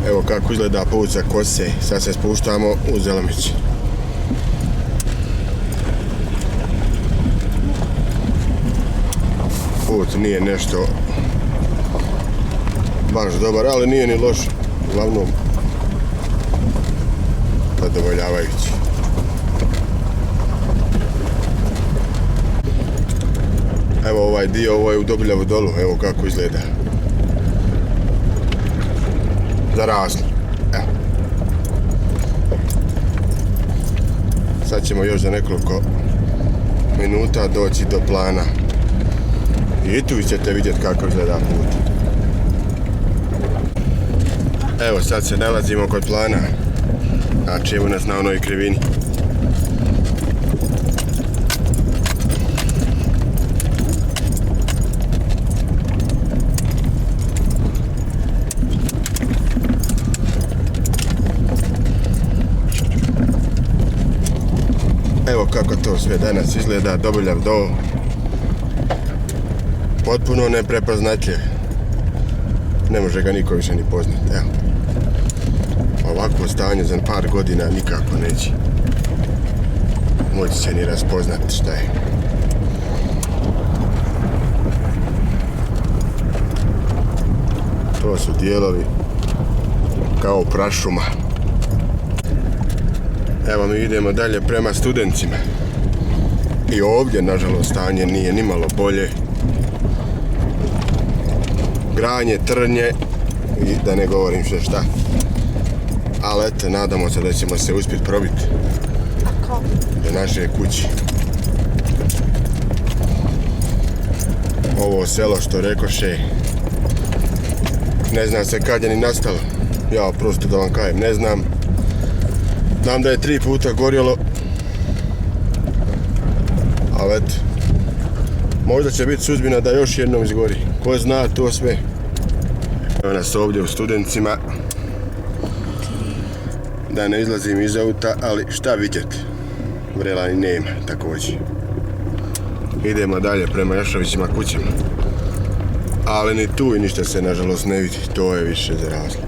Evo kako izgleda put sa Kose. Sad se spuštamo u Zelamić. Put nije nešto baš dobar, ali nije ni loš. Uglavnom zadovoljavajući. Evo ovaj dio, ovo je u Dobiljevu dolu, evo kako izgleda. Zaraslo. Evo. Sad ćemo još za nekoliko minuta doći do plana. I tu ćete vidjeti kako izgleda put. Evo sad se nalazimo kod plana. Znači evo nas na onoj krivini. Evo kako to sve danas izgleda, Dobiljev dol. Potpuno neprepoznatljiv. Ne može ga niko više ni poznati, evo. Ovakvo stanje za par godina nikako neće moći se ni raspoznati šta je. To su dijelovi kao prašuma. Evo mi idemo dalje prema Studencima. I ovdje, nažalost, stanje nije ni malo bolje. Granje, trnje i da ne govorim sve šta. Ali eto, nadamo se da ćemo se uspjeti probiti do naše kući. Ovo selo što rekoše, ne zna se kad je ni nastalo. Ja prosto da vam kažem, ne znam. Znam da je 3 puta gorjelo, ali eto, možda će biti sudbina da još jednom izgori. Ko zna to sve. Evo nas ovdje u Studencima. Da ne izlazim iz auta, ali šta vidjeti? Vrela ni nema također. Idemo dalje prema Jašovićima kućama. Ali ni tu i ništa se nažalost ne vidi, to je više zaraslo.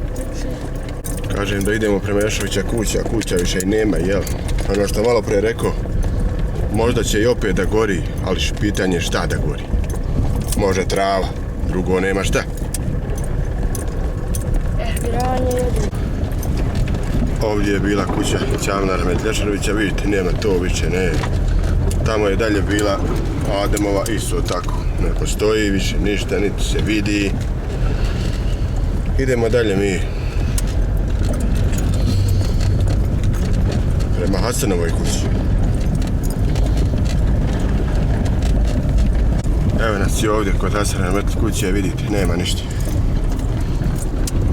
Kažem da idemo prema Jašovića kuća, a kuća više i nema, jel? Ono što malo prije rekao, možda će i opet da gori, ali pitanje je šta da gori. Može trava, drugo nema šta. Ovdje je bila kuća Čavnara Medlješanovića, vidite, nema to više, ne. Tamo je dalje bila Ademova, isto tako. Ne postoji više ništa, niti se vidi. Idemo dalje mi prema Hasanovoj kući. Evo nas i ovdje kod Hasanove kuće, vidite, nema ništa.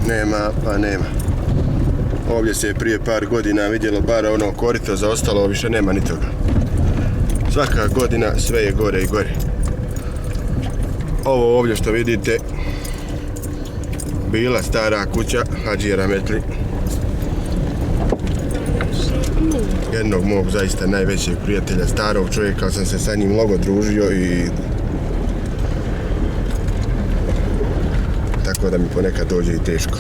Nema, pa nema. Ovdje se je prije par godina vidjelo bar ono korito, zaostalo više nema ni toga. Svaka godina sve je gore i gore. Ovo ovdje što vidite, bila stara kuća Hadžije Rahmetli. Jednog mog zaista najvećeg prijatelja, starog čovjeka, sam se sa njim mnogo družio i tako da mi ponekad dođe i teško.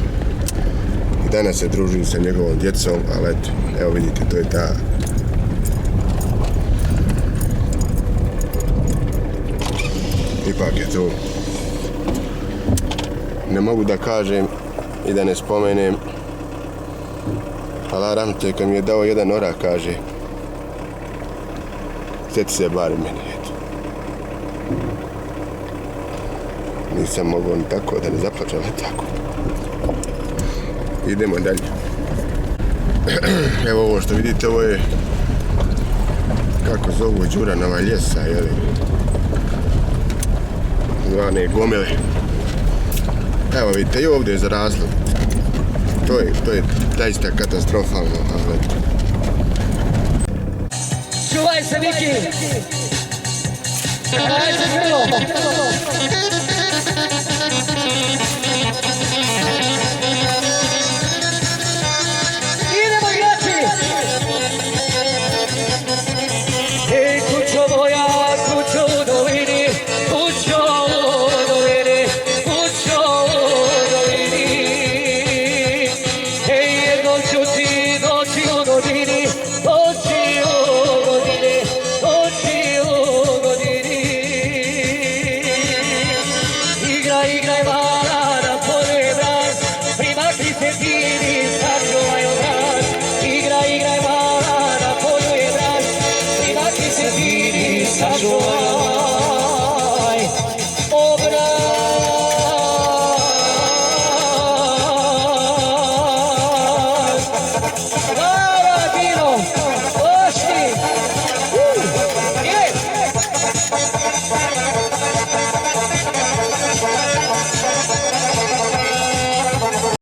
I danas se družim sa njegovom djecom, ali eto, evo vidite, to je ta. Ipak je to. Ne mogu da kažem i da ne spomenem, Allah rahmetli kad mi je dao jedan orak, kaže, sjeti se bar meni, eto. Nisam mogao ni tako da ne zaplačem, tako. Idemo dalje. Evo ovo što vidite, ovo je, kako zovu, Đuranova ljesa, jeli? Zvane gomile. Evo vidite, i ovdje je zaraslo. To je zaista katastrofalno, ali eto. Čuvaj se, Viki! Čuvaj se, Grlo!